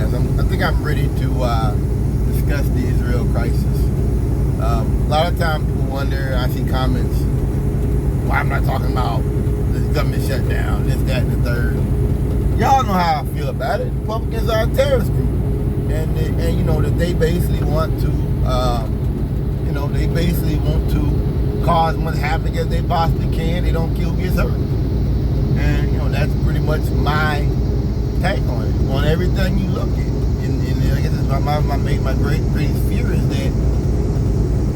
podcast. I think I'm ready to discuss the Israel crisis. A lot of times people wonder, I see comments, why I'm not talking about this government shutdown, this, that, and the third. Y'all know how I feel about it. Republicans are a terrorist group. And you know, that they basically want to, cause much havoc as they possibly can. They don't kill, gets hurt. And, you know, that's pretty much my take on it, on everything you look at. And I guess my greatest fear is that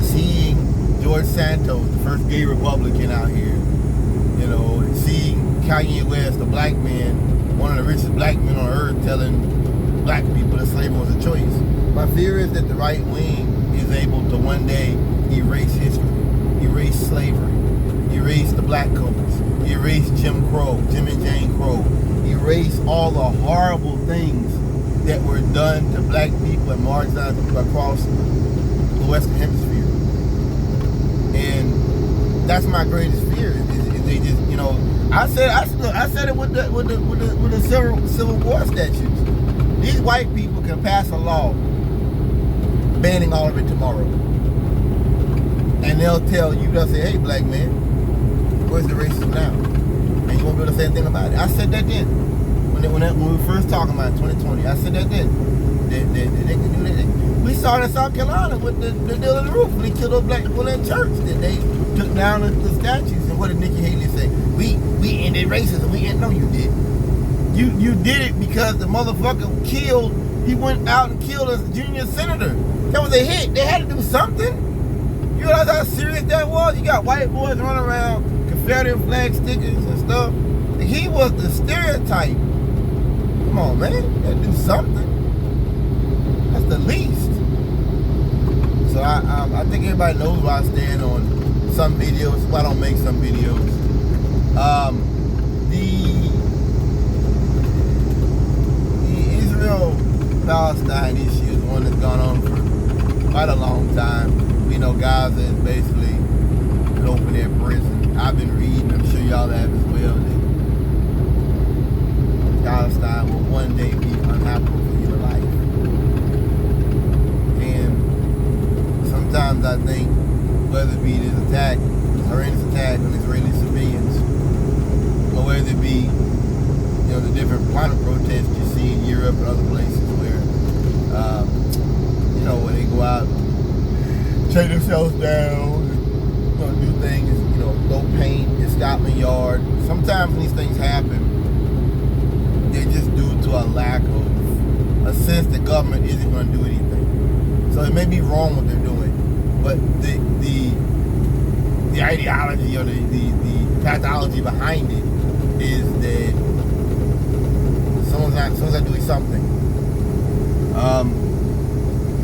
seeing George Santos, the first gay Republican out here, you know, and seeing Kanye West, a black man, one of the richest black men on earth, telling black people that slavery was a choice. My fear is that the right wing is able to one day erase history, erase slavery, erase the black codes, erase Jim and Jane Crow, erase all the horrible things that were done to black people and marginalized people across the Western Hemisphere. And that's my greatest fear. Is they just, you know, I said it with the Civil War statutes. These white people can pass a law banning all of it tomorrow, and they'll tell you, they'll say, "Hey, black man, where's the racism now?" And you won't be able to say anything about it. I said that then. When we were first talking about it, 2020, I said that then. They can do that. We saw it in South Carolina with the deal on the roof when they killed those black people in church. That they took down the statues. And what did Nikki Haley say? We ended racism. No, you did. You did it because the motherfucker he went out and killed a junior senator. That was a hit. They had to do something. You realize how serious that was? You got white boys running around, Confederate flag stickers and stuff. He was the stereotype. Come on, man. You gotta do something. That's the least. So I think everybody knows where I stand on some videos. Why I don't make some videos. The Israel-Palestine issue is one that's gone on for quite a long time. We know Gaza is basically an open-air prison. I've been reading, I'm sure y'all have as well, that Palestine will one day be unhabitable for human life. And sometimes I think, whether it be this attack, this horrendous attack on Israeli civilians, or whether it be, you know, the different climate protests you see in Europe and other places where, you know, where they go out, shake themselves down, and, you know, do things, you know, throw paint in Scotland Yard. Sometimes when these things happen, they're just due to a lack of a sense that government isn't going to do anything. So it may be wrong what they're doing, but the ideology or the pathology behind it is that someone's not doing something.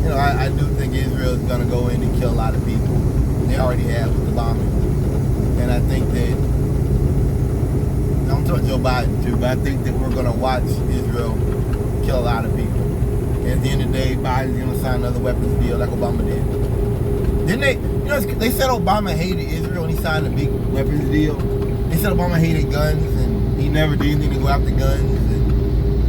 You know, I do think Israel is going to go in and kill a lot of people. They already have with the bombing. And I think that, I'm talking Joe Biden too, but I think that we're going to watch Israel kill a lot of people. And at the end of the day, Biden's going to sign another weapons deal like Obama did. Didn't they? You know, they said Obama hated Israel when he signed a big weapons deal. They said Obama hated guns and he never did anything to go after guns.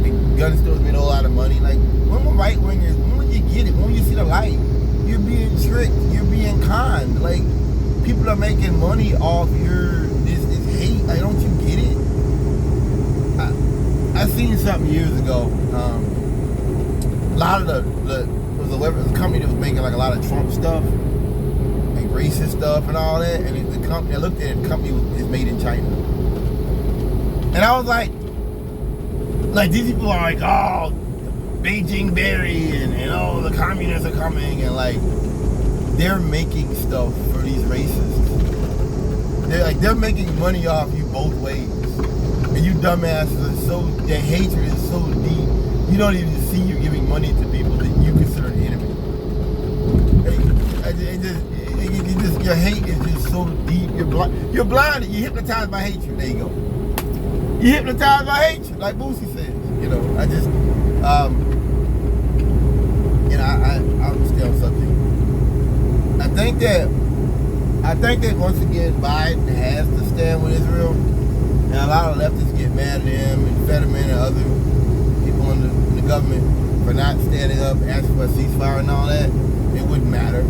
And gun stores made a whole lot of money. Like, when the right wingers, when will you get it? When will you see the light? You're being tricked. You're being conned. Like, people are making money off this hate. Like, don't you get it? I seen something years ago. A lot of the company that was making like a lot of Trump stuff and racist stuff and all that, and the company, I looked at it, the company is made in China. And I was like these people are like, oh, Beijing Berry and oh, the communists are coming, and like they're making stuff for these racists. They're making money off you both ways. And you dumbasses are their hatred is so deep, you don't even see you giving money to people that you consider an enemy. Your hate is just so deep. You're blinded. You're hypnotized by hatred. There you go. You're hypnotized by hatred, like Boosie says. You know, I'll stay on something. I think that once again Biden has to stand with Israel. And a lot of leftists get mad at him and Fetterman and other people in the government for not standing up, asking for a ceasefire and all that, it wouldn't matter.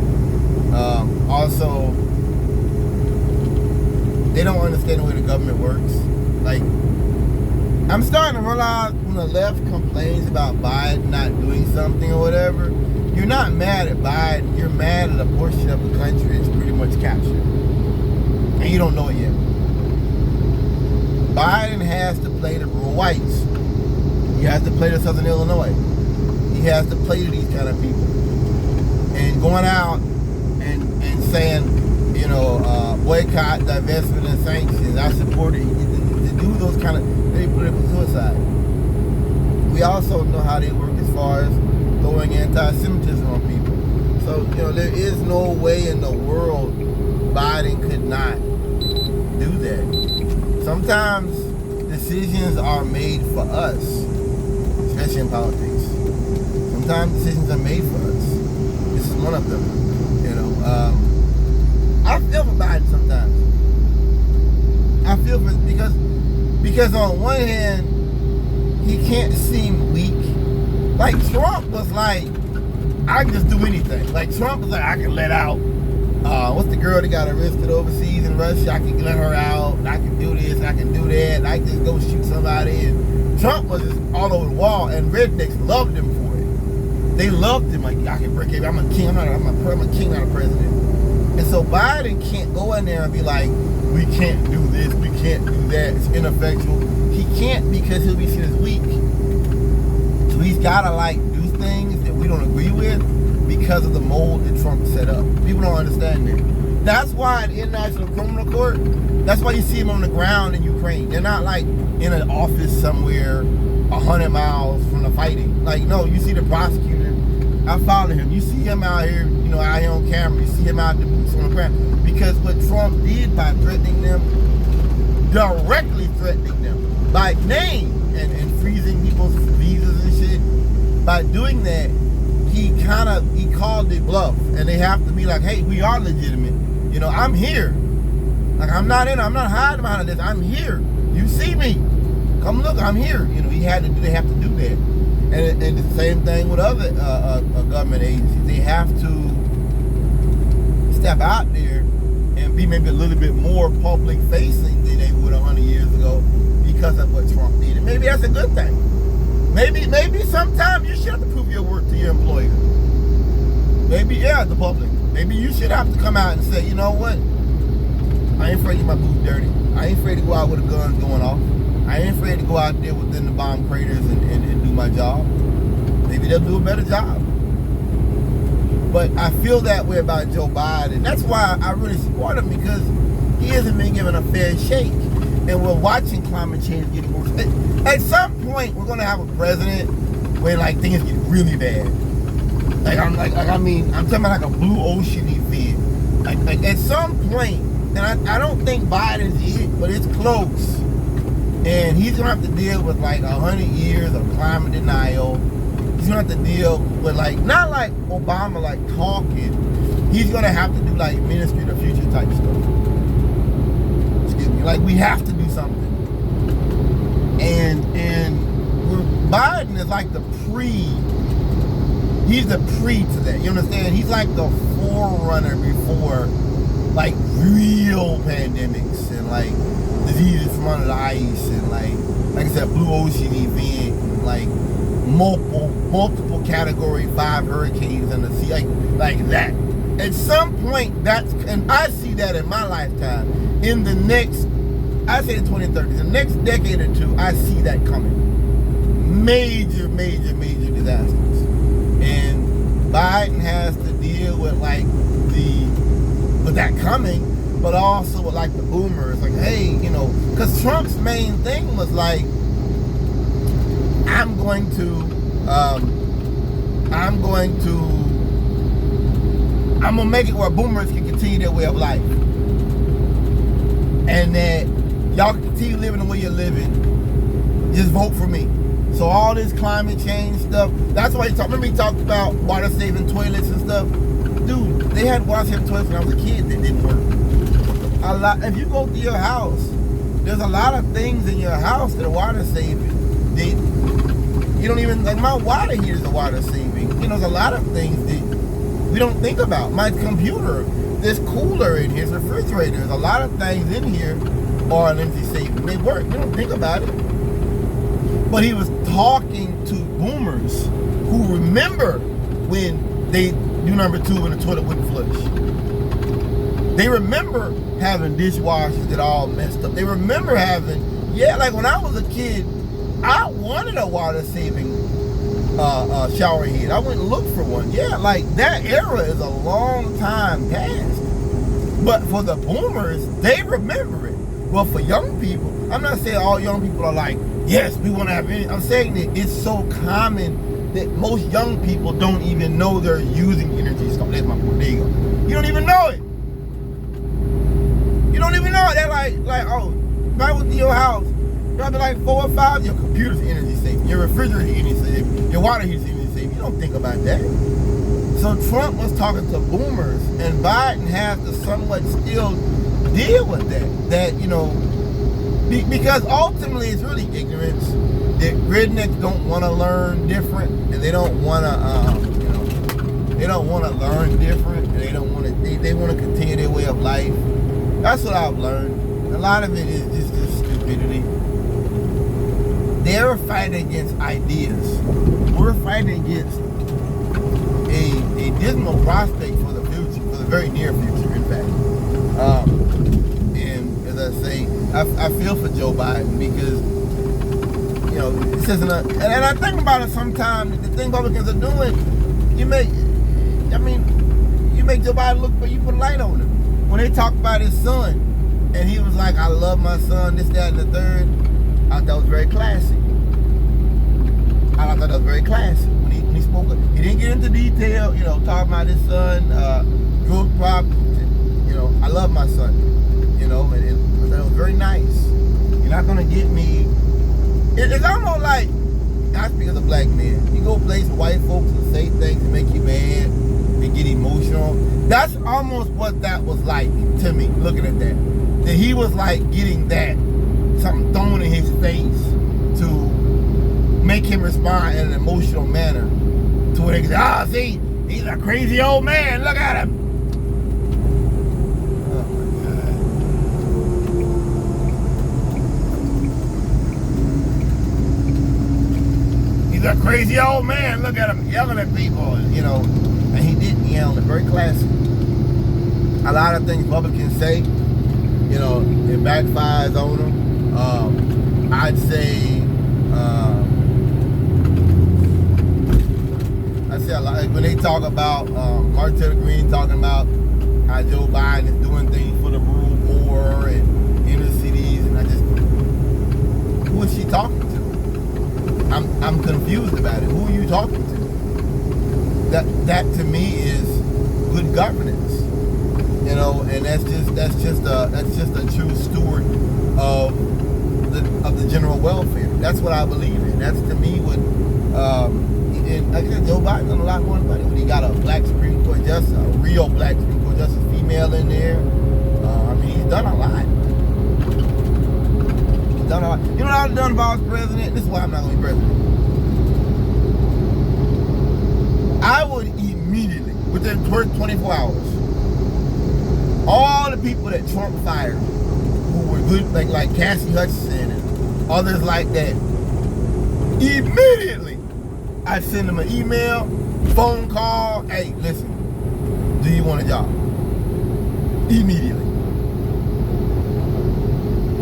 Also, they don't understand the way the government works. Like, I'm starting to realize when the left complains about Biden not doing something or whatever, you're not mad at Biden, you're mad at a portion of the country that's pretty much captured. And you don't know it yet. Biden has to play to rural whites. He has to play to Southern Illinois. He has to play to these kind of people. And going out and saying, boycott, divestment, and sanctions, I support it. To do those kind of political suicide. We also know how they work as far as throwing anti-Semitism on people. So, there is no way in the world Biden could not do that. Sometimes decisions are made for us, especially in politics. Sometimes decisions are made for us. This is one of them. I feel for Biden sometimes. I feel for because on one hand, he can't seem weak. Like Trump was like, I can just do anything. Like Trump was like, I can let out. What's the girl that got arrested overseas in Russia? I can let her out. I can do this. I can do that. I can just go shoot somebody. And Trump was just all over the wall, and rednecks loved him for it. They loved him. Like, I can break it. I'm a king. I'm a king, not a president. And so Biden can't go in there and be like, we can't do this. We can't do that. It's ineffectual. He can't because he'll be seen as weak. So he's got to do things that we don't agree with because of the mold that Trump set up. People don't understand that. That's why at the International Criminal Court, that's why you see him on the ground in Ukraine. They're not like in an office somewhere 100 miles from the fighting. Like, no, you see the prosecutor. I follow him. You see him out here, out here on camera. You see him out the boots on the ground. Because what Trump did by threatening them, directly threatening them, by name and freezing people's visas and shit, by doing that, he called it bluff, and they have to be like, hey, we are legitimate. I'm here. Like, I'm not hiding behind this. I'm here. You see me. Come look, I'm here. They have to do that. And the same thing with other government agencies. They have to step out there and be maybe a little bit more public facing than they would 100 years ago because of what Trump did. And maybe that's a good thing. Maybe sometimes you should have to prove your worth to your employer. Maybe, the public. Maybe you should have to come out and say, you know what? I ain't afraid to get my boots dirty. I ain't afraid to go out with a gun going off. I ain't afraid to go out there within the bomb craters and do my job. Maybe they'll do a better job. But I feel that way about Joe Biden. That's why I really support him, because he hasn't been given a fair shake. And we're watching climate change getting worse. At some point, we're going to have a president where things get really bad. I'm talking about a blue ocean event. Like at some point, and I don't think Biden's it, but it's close. And he's going to have to deal with 100 years of climate denial. He's going to have to deal with not like Obama talking. He's going to have to do Ministry of the Future type stuff. Excuse me. We have to do something. And Biden is he's the pre to that. You understand? He's the forerunner before real pandemics and diseases from under the ice and like I said, blue ocean event, multiple category 5 hurricanes in the sea, like that. At some point, and I see that in my lifetime. In the next, I say the 2030s, the next decade or two, I see that coming. Major disasters. And Biden has to deal with with that coming, but also with the boomers, hey, because Trump's main thing was I'm going to make it where boomers can continue their way of life, and that y'all can continue living the way you're living. Just vote for me. So all this climate change stuff, that's why remember he talked about water saving toilets and stuff. Dude, they had water saving toilets when I was a kid that didn't work. If you go to your house, there's a lot of things in your house that are water saving. You don't even, like my water heater is a water saving. You know, there's a lot of things that we don't think about. My computer, this cooler in here, this refrigerator, there's a lot of things in here are energy saving. They work. We don't think about it. But he was talking to boomers who remember when they do number 2 and the toilet wouldn't flush. They remember having dishwashers that all messed up. They remember having, like when I was a kid, I wanted a water saving shower head. I went and looked for one. Like that era is a long time past. But for the boomers, they remember it. Well, for young people, I'm not saying all young people are like, yes, we want to have energy. I'm saying that it's so common that most young people don't even know they're using energy stuff. That's my point. There you go. You don't even know it. You don't even know it. They're like, oh, if I went to your house, there'll be like 4 or 5. Your computer's energy saving. Your refrigerator energy saving. Your water heater's energy saving. You don't think about that. So Trump was talking to boomers, and Biden has to somewhat still deal with that. That, you know, because ultimately it's really ignorance. The rednecks don't want to learn different, and they don't want to, they don't want to learn different, and they don't want to. They want to continue their way of life. That's what I've learned. A lot of it is just stupidity. They're fighting against ideas. We're fighting against a dismal prospect for the future, for the very near future, in fact. And as I say, I feel for Joe Biden because, you know, this isn't and I think about it sometimes, the thing Republicans are doing, you make Joe Biden look, but you put a light on him. When they talk about his son, and he was like, I love my son, this, that, and the third, I thought that was very classy. I thought that was very classy. When he spoke, he didn't get into detail, you know, talking about his son, drug problems, you know, I love my son, you know, and that was very nice. You're not gonna get me. It's almost like, I speak as a black man, you go place with white folks and say things that make you mad and get emotional. That's almost what that was like to me, looking at that. That he was like getting that, something thrown in his face to make him respond in an emotional manner to where they can say, see, he's a crazy old man, look at him. Oh my God. He's a crazy old man, look at him yelling at people, you know, and he didn't yell, it's very classy. A lot of things Republicans say, you know, it backfires on them. I'd say a lot, when they talk about Martin Luther Green talking about how Joe Biden is doing things for the rural poor and inner cities, and I just, who is she talking to? I'm confused about it. Who are you talking to? That to me is good governance, you know, and that's just a true steward of the general welfare. That's what I believe in. That's to me what. And like I said, Joe Biden's done a lot more money when he got a black Supreme Court justice, a real black Supreme Court justice, female in there. I mean, he's done a lot. He's done a lot. You know what I've done if I was president? This is why I'm not going to be president. I would immediately, within the first 24 hours, all the people that Trump fired, who were good, like Cassie Hutchinson and others like that, immediately, I send them an email, phone call, hey, listen, do you want a job? Immediately.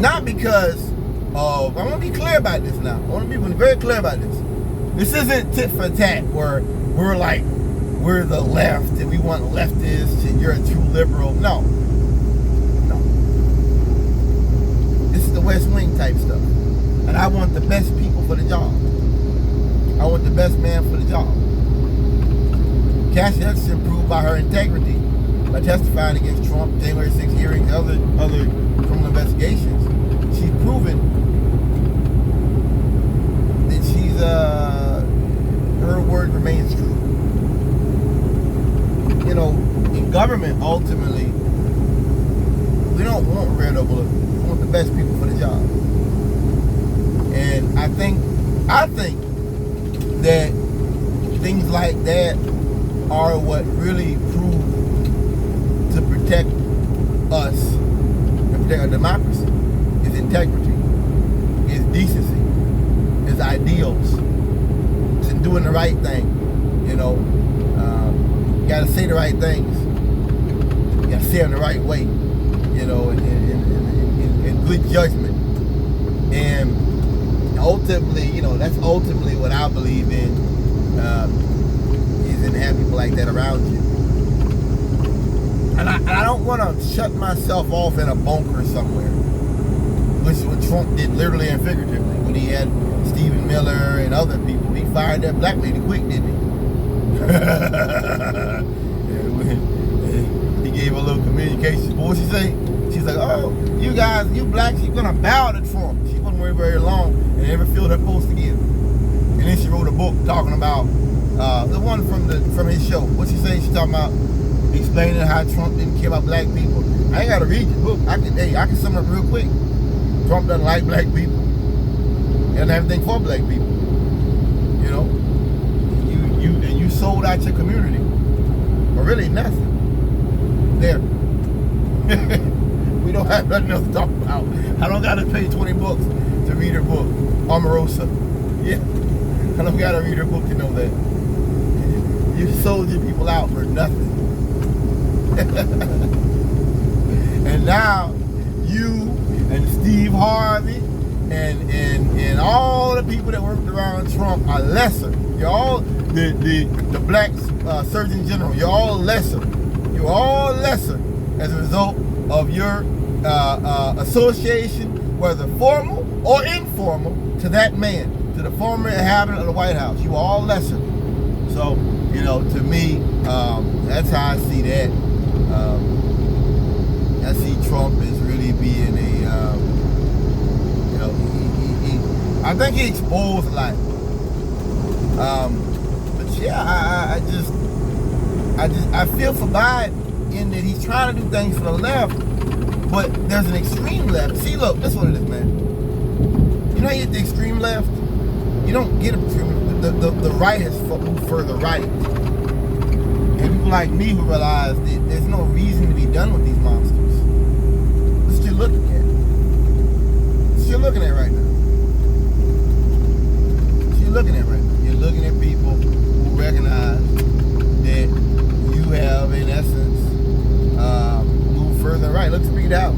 Not because of, I want to be clear about this now. I want to be very clear about this. This isn't tit for tat where we're the left and we want leftists and you're a true liberal. No. This is the West Wing type stuff. And I want the best people for the job. I want the best man for the job. Cassie Hutchinson proved by her integrity by testifying against Trump, January 6 hearings, other criminal investigations. She's proven that she's her word remains true. You know, in government, ultimately, we don't want red or blue. We want the best people for the job. And I think that things like that are what really prove to protect us and protect our democracy. Is integrity, is decency, is ideals, it's in doing the right thing. You know, you gotta say the right things. You gotta say it in the right way. You know, in good judgment. And ultimately, you know, that's ultimately what I believe in, is in having people like that around you. And I don't want to shut myself off in a bunker somewhere, which is what Trump did literally and figuratively when he had Stephen Miller and other people. He fired that black lady quick, didn't he? He gave a little communications. What would she say? She's like, oh, you guys, you blacks, you're going to bow to Trump. She wasn't very long and never filled her post again. And then she wrote a book talking about the one from his show. What she say? She talking about explaining how Trump didn't care about black people. I ain't got to read the book. I can sum it up real quick. Trump doesn't like black people. He doesn't have anything for black people. You know, you sold out your community for really nothing. There. We don't have nothing else to talk about. I don't gotta pay 20 bucks to read her book, Omarosa. Yeah, I don't gotta read her book to know that. You sold your people out for nothing. And now you and Steve Harvey and all the people that worked around Trump are lesser. You're all the black Surgeon General. You're all lesser. You're all lesser as a result of your association, whether formal or informal, to that man, to the former inhabitant of the White House. You are all lesser. So, you know, to me, that's how I see that. I see Trump as really being a, you know, I think he exposed a lot. But yeah, I feel for Biden in that he's trying to do things for the left, but there's an extreme left. See, look, that's what it is, man. You know how you get the extreme left? You don't get a extreme. The right has moved further right. And people like me who realize that there's no reason to be done with these monsters. That's what you're looking at. That's what you're looking at right now. That's what you're looking at right now. You're looking at people who recognize that you have, in essence, moved further right. Look, Speed House.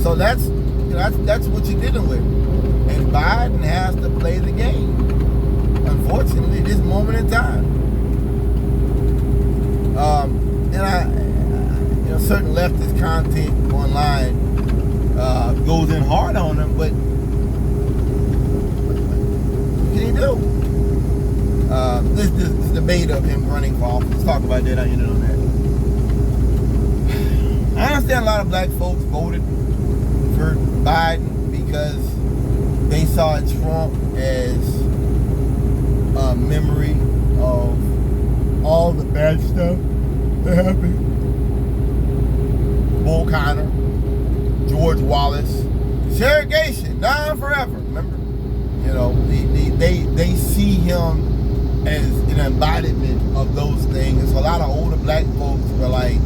So that's what you're dealing with. And Biden has to play the game. Unfortunately, this moment in time. And you know, certain leftist content online goes in hard on him, but what can he do? This debate of him running for office. Let's talk about that. I ended on that. I understand a lot of black folks voted for Biden because they saw Trump as a memory of all the bad stuff that happened. Bull Connor, George Wallace, segregation, now and forever. Remember, you know, they see him as an embodiment of those things. So a lot of older black folks were like,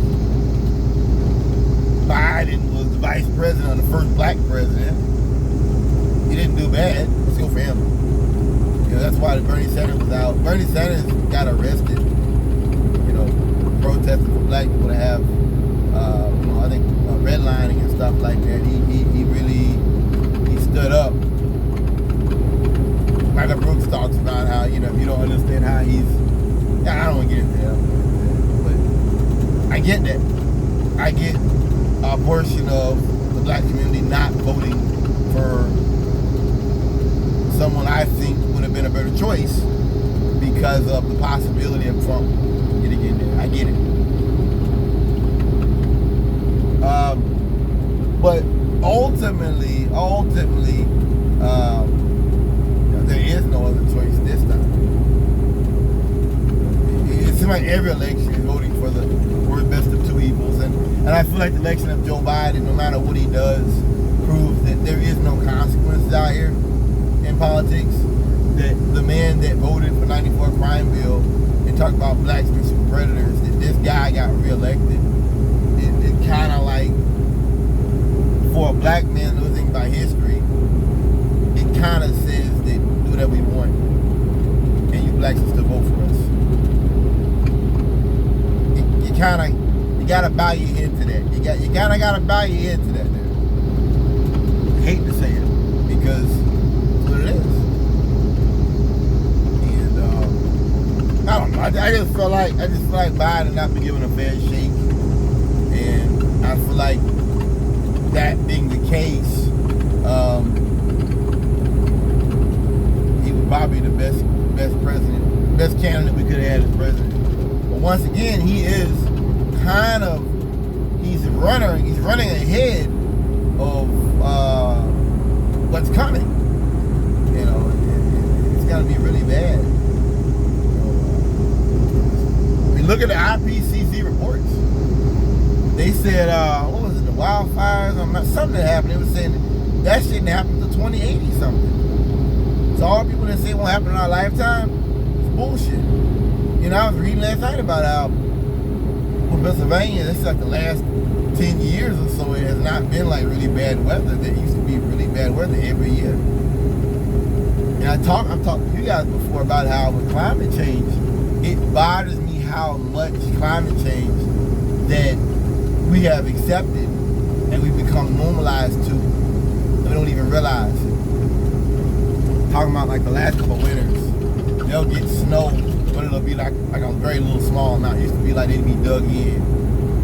Biden was the vice president, the first black president. He didn't do bad. Let's go for him. You know, that's why Bernie Sanders was out. Bernie Sanders got arrested, you know, protesting for black people to have, you know, I think redlining and stuff like that. He really stood up. Michael Brooks talks about how, you know, if you don't understand how he's, I don't want to get into that, but I get that. I get a portion of the black community not voting for someone I think would have been a better choice because of the possibility of Trump getting in there. I get it. But ultimately, there is no other choice this time. It seems like every election is voting for the worst best of two evils, and I feel like the election of Joe Biden, no matter what he does, proves that there is no consequences out here in politics. that the man that voted for 94 crime bill and talked about blacks being super predators, that this guy got reelected, it kind of like, for a black man who thinks about history, it kind of says that do whatever we want, and you blacks will still vote for us. You gotta bow your head to that. You kinda gotta bow your head to that. I hate to say it because that's what it is. And I don't know. I just feel like Biden not been given a fair shake, and I feel like that being the case, he would probably be the best president, best candidate we could have had as president. But once again, he is kind of he's running ahead of what's coming. You know, it's gonna be really bad. I mean, look at the IPCC reports. They said, what was it, the wildfires? Something that happened. They were saying that shouldn't happen until 2080 something. So all people that say it won't happen in our lifetime, it's bullshit. You know, I was reading last night about how Pennsylvania, this is like the last 10 years or so, it has not been like really bad weather. There used to be really bad weather every year. And I've talked to you guys before about how with climate change, it bothers me how much climate change that we have accepted and we've become normalized to. And we don't even realize it. Talking about like the last couple of winters, they'll get snow, but it'll be like a very little small amount. It used to be like they'd be dug in,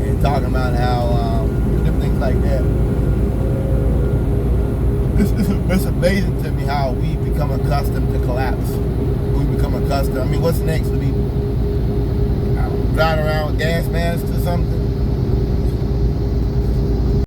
and talking about how different things like that. It's amazing to me how we become accustomed to collapse. We become accustomed. I mean, what's next? We driving around with gas masks or something.